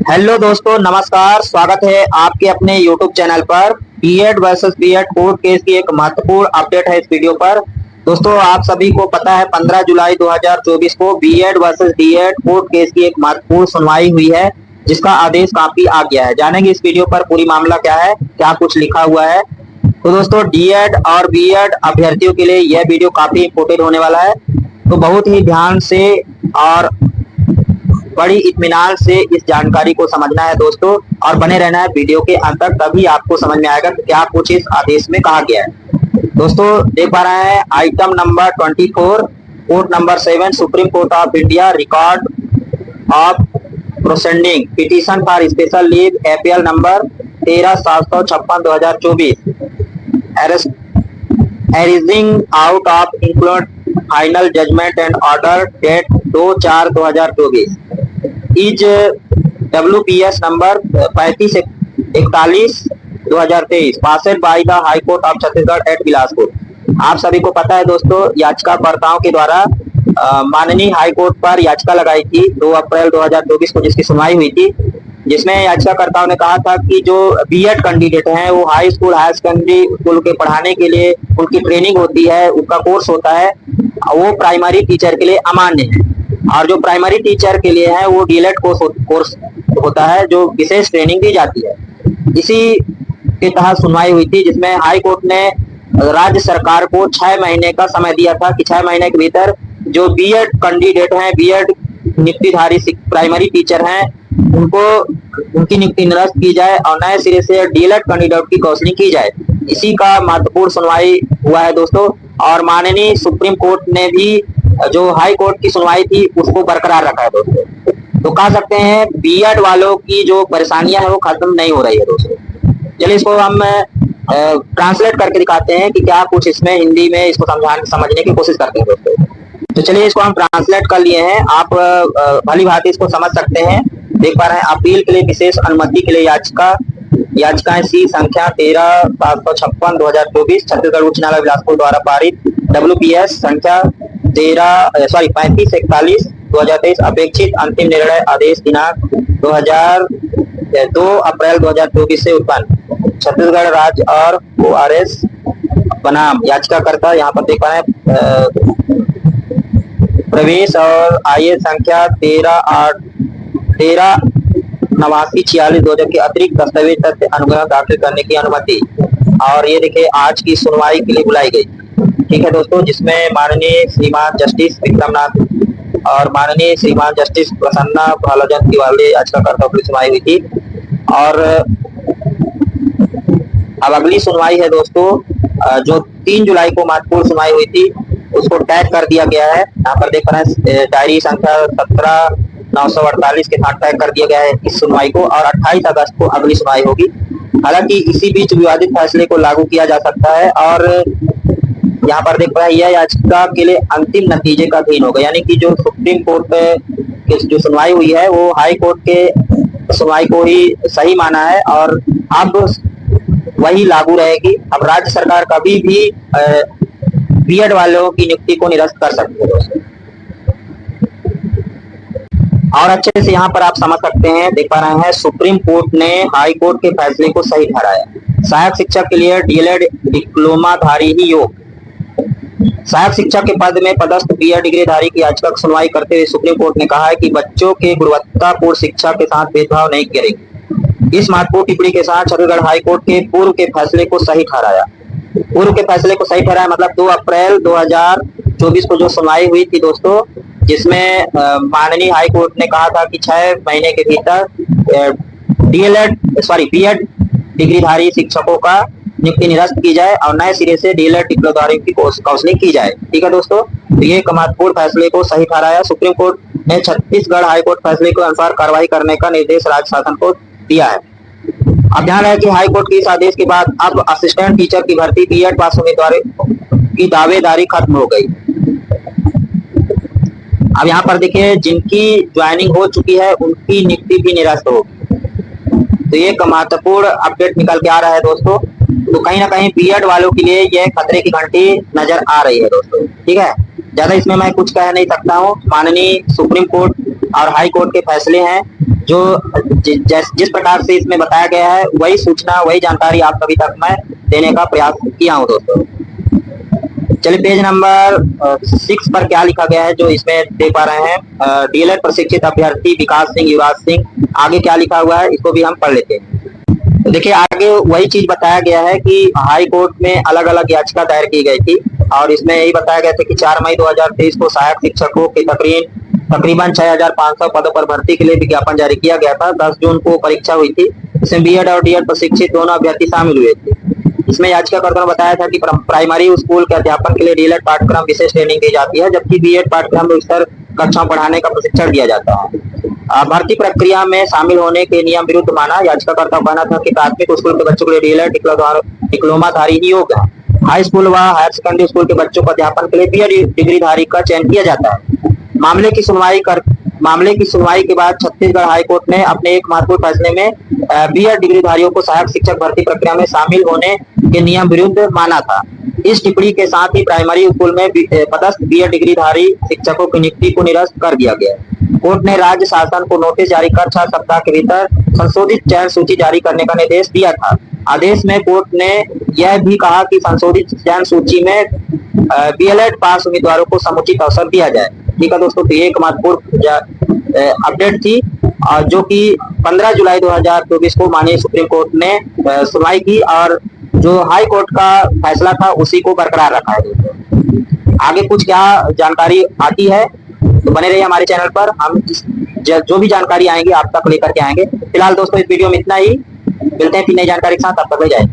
Hello दोस्तों, नमस्कार। स्वागत है आपके अपने YouTube चैनल पर। BEd versus BEd court case की एक महत्वपूर्ण अपडेट है इस वीडियो पर। दोस्तों, आप सभी को पता है 15 जुलाई 2024 को BEd versus DEd court case की एक महत्वपूर्ण सुनवाई हुई है, जिसका आदेश काफी आ गया है। जानेंगे इस वीडियो पर पूरी मामला क्या है, क्या कुछ लिखा हुआ है। तो दोस्तों, डीएड और बीएड अभ्यर्थियों के लिए यह वीडियो काफी इंपोर्टेंट होने वाला है, तो बहुत ही ध्यान से और बड़ी इत्मीनान से इस जानकारी को समझना है दोस्तों, और बने रहना है वीडियो के अंत तक, तभी आपको समझ में आएगा कि क्या कुछ इस आदेश में कहा गया है। दोस्तों, देख पा रहे हैं item number 24, court number 7, Supreme Court of India, record of proceeding, petition for special leave, APL number 13/756/2024, arising out of include final judgment and order date 2/4/2024 is WPS number 3541/2023 passed by the High Court of Chhattisgarh at Bilaspur. आप सभी को पता है दोस्तों, याचिकाकर्ताओं के द्वारा माननीय हाई कोर्ट पर याचिका लगाई थी 2 अप्रैल 2024 को, जिसकी सुनवाई हुई थी, जिसमें याचिकाकर्ताओं ने कहा था कि जो बीएड कैंडिडेट हैं वो high school, higher secondary school के पढ़ाने के लिए उनकी ट्रेनिंग होती है, उनका कोर्स होता है, वो प्राइमरी टीचर के लिए अमान्य है। और जो प्राइमरी टीचर के लिए है वो डीएलएड कोर्स होता है, जो विशेष ट्रेनिंग दी जाती है। इसी के तहत सुनवाई हुई थी, जिसमें हाई कोर्ट ने राज्य सरकार को 6 महीने का समय दिया था कि 6 महीने के भीतर जो बीएड कैंडिडेट हैं, बीएड नियुक्तिधारी प्राइमरी टीचर हैं, उनको उनकी नियुक्ति निरस्त की जाए और नए सिरे से डीएलएड कैंडिडेट की काउंसलिंग की जाए। इसी का महत्वपूर्ण सुनवाई हुआ है दोस्तों, और माननीय सुप्रीम कोर्ट ने भी जो हाई कोर्ट की सुनवाई थी उसको बरकरार रखा है दोस्तों। तो कह सकते हैं बीएड वालों की जो परेशानियां है वो खत्म नहीं हो रही है दोस्तों। चलिए इसको हम ट्रांसलेट करके दिखाते हैं कि क्या कुछ इसमें हिंदी में इसको समझने की कोशिश करते हैं दोस्तों। तो चलिए इसको हम ट्रांसलेट कर लिए हैं, आप भली भांति इसको समझ सकते हैं। देख पा रहे हैं, अपील के लिए विशेष अनुमति के लिए याचिकाएं सी संख्या 13/756/2024 छत्तीसगढ़ उच्च न्यायालय बिलासपुर द्वारा पारित WPS संख्या 3541/2023 अपेक्षित अंतिम निर्णय आदेश दिनांक 2 अप्रैल 2024 से उत्पन्न छत्तीसगढ़ राज्य और ORS बनाम याचिकाकर्ता, यहाँ पर देख पा रहे हैं प्रवेश और आय संख्या 13/89/46/2000 के अतिरिक्त दस्तावेज तथ्य अनुग्रह दाखिल करने की अनुमति। और ये देखिए आज की सुनवाई के लिए बुलाई गई, ठीक है दोस्तों, जिसमें माननीय श्रीमान जस्टिस विक्रमनाथ और माननीय श्रीमान जस्टिस प्रसन्ना भालाचंद तिवारी याचिकाकर्ताओं की सुनवाई हुई थी। और अब अगली सुनवाई है दोस्तों, जो 3 जुलाई को महत्वपूर्ण सुनवाई हुई थी, उसको टैग कर दिया गया है। यहाँ पर देख रहे हैं डायरी संख्या 17/948 के साथ टैग कर दिया गया है इस सुनवाई को, और 28 अगस्त को अगली सुनवाई होगी। हालांकि इसी बीच विवादित फैसले को लागू किया जा सकता है, और यहाँ पर देख रहे हैं यह याचिका के लिए अंतिम नतीजे का अधीन होगा, यानी कि जो सुप्रीम कोर्ट की जो सुनवाई हुई है वो हाई कोर्ट के सुनवाई को ही सही माना है, और अब वही लागू रहेगी। अब राज्य सरकार कभी भी बीएड वालों की नियुक्ति को निरस्त कर सकती है दोस्तों। और अच्छे से यहाँ पर आप समझ सकते हैं, देख पा रहे हैं, सुप्रीम कोर्ट ने हाई कोर्ट के फैसले को सही ठहराया। सहायक शिक्षक के लिए डीएलएड डिप्लोमाधारी ही योग्य। सहायक शिक्षक के पद में पदस्थ बीएड डिग्रीधारी की याचिका की सुनवाई करते हुए सुप्रीम कोर्ट ने कहा है कि बच्चों के गुणवत्तापूर्ण शिक्षा के साथ भेदभाव नहीं करेगी। इस महत्वपूर्ण टिप्पणी के साथ छत्तीसगढ़ हाई कोर्ट के पूर्व के फैसले को सही ठहराया। पूर्व के फैसले को सही ठहराया मतलब 2 अप्रैल 2024 को जो सुनवाई हुई थी दोस्तों, जिसमें माननीय हाई कोर्ट ने कहा था कि 6 महीने के भीतर बीएड डिग्रीधारी शिक्षकों का नियुक्ति निरस्त की जाए और नए सिरे से डीएलएड डिप्लोमाधारी की काउंसलिंग की जाए। ठीक है दोस्तों, तो ये महत्वपूर्ण फैसले को सही ठहराया। सुप्रीम कोर्ट ने छत्तीसगढ़ हाई कोर्ट फैसले के अनुसार कार्रवाई करने का निर्देश राज्य शासन को दिया है। अब ध्यान रहे कि हाई कोर्ट के इस आदेश के बाद अब असिस्टेंट टीचर की भर्ती बीएड पास उम्मीदवार की दावेदारी खत्म हो गई। अब यहाँ पर देखिए, जिनकी ज्वाइनिंग हो चुकी है उनकी नियुक्ति भी निरस्त होगी। तो ये महत्वपूर्ण अपडेट निकल के आ रहा है दोस्तों। तो कहीं ना कहीं बीएड वालों के लिए यह खतरे की घंटी नजर आ रही है दोस्तों। ठीक है, ज्यादा इसमें मैं कुछ कह नहीं सकता हूँ। माननीय सुप्रीम कोर्ट और हाई कोर्ट के फैसले हैं, जो जिस प्रकार से इसमें बताया गया है वही सूचना वही जानकारी आप सभी तक मैं देने का प्रयास किया हूँ दोस्तों। चलिए पेज नंबर 6 पर क्या लिखा गया है जो इसमें देख पा रहे हैं, डीएलएड प्रशिक्षित अभ्यर्थी विकास सिंह युवराज सिंह, आगे क्या लिखा हुआ है इसको भी हम पढ़ लेते हैं। तो देखिए आगे वही चीज बताया गया है कि हाई कोर्ट में अलग अलग याचिका दायर की गई थी और इसमें यही बताया गया था कि 4 मई 2023 को सहायक शिक्षकों के तकरीबन 6500 पदों पर भर्ती के लिए विज्ञापन जारी किया गया था। 10 जून को परीक्षा हुई थी, इसमें बीएड और डीएड प्रशिक्षित दोनों अभ्यर्थी शामिल हुए थे। इसमें याचिकाकर्ता ने बताया था कि प्राइमरी स्कूल के अध्यापन के लिए डीएलएड पाठ्यक्रम विशेष ट्रेनिंग दी जाती है, जबकि बीएड पाठ्यक्रम में उच्चतर कक्षाओं पढ़ाने का प्रशिक्षण दिया जाता है। भर्ती प्रक्रिया में शामिल होने के नियम विरुद्ध माना। याचिकाकर्ता का कहना था कि प्राथमिक स्कूल के बच्चों के लिए डीएलएड डिप्लोमाधारी ही योग्य है। हाई स्कूल व हायर सेकेंडरी स्कूल के बच्चों को अध्यापन के लिए बीएड डिग्रीधारी का चयन किया जाता है। मामले की सुनवाई के बाद छत्तीसगढ़ हाईकोर्ट ने अपने एक महत्वपूर्ण फैसले में बीएड डिग्रीधारियों को सहायक शिक्षक भर्ती प्रक्रिया में शामिल होने के नियम विरुद्ध माना था। इस टिप्पणी के साथ ही प्राइमरी स्कूल में पदस्थ बीएड डिग्रीधारी शिक्षकों की नियुक्ति को निरस्त कर दिया गया। कोर्ट ने राज्य शासन को नोटिस जारी कर 6 सप्ताह के भीतर संशोधित चयन सूची जारी करने का निर्देश दिया था। आदेश में कोर्ट ने यह भी कहा कि संशोधित चयन सूची में बीएलएड पास उम्मीदवारों को समुचित अवसर दिया जाए। ठीक है दोस्तों, तो ये एक महत्वपूर्ण अपडेट थी जो कि 15 जुलाई 2024 को माननीय सुप्रीम कोर्ट ने सुनवाई की और जो हाई कोर्ट का फैसला था उसी को बरकरार रखा है। आगे कुछ क्या जानकारी आती है तो बने रहिए हमारे चैनल पर, हम जो भी जानकारी आएंगी आप तक लेकर के आएंगे। फिलहाल दोस्तों इस वीडियो में इतना ही, मिलते हैं फिर नई जानकारी के साथ, तब तक ले जाए।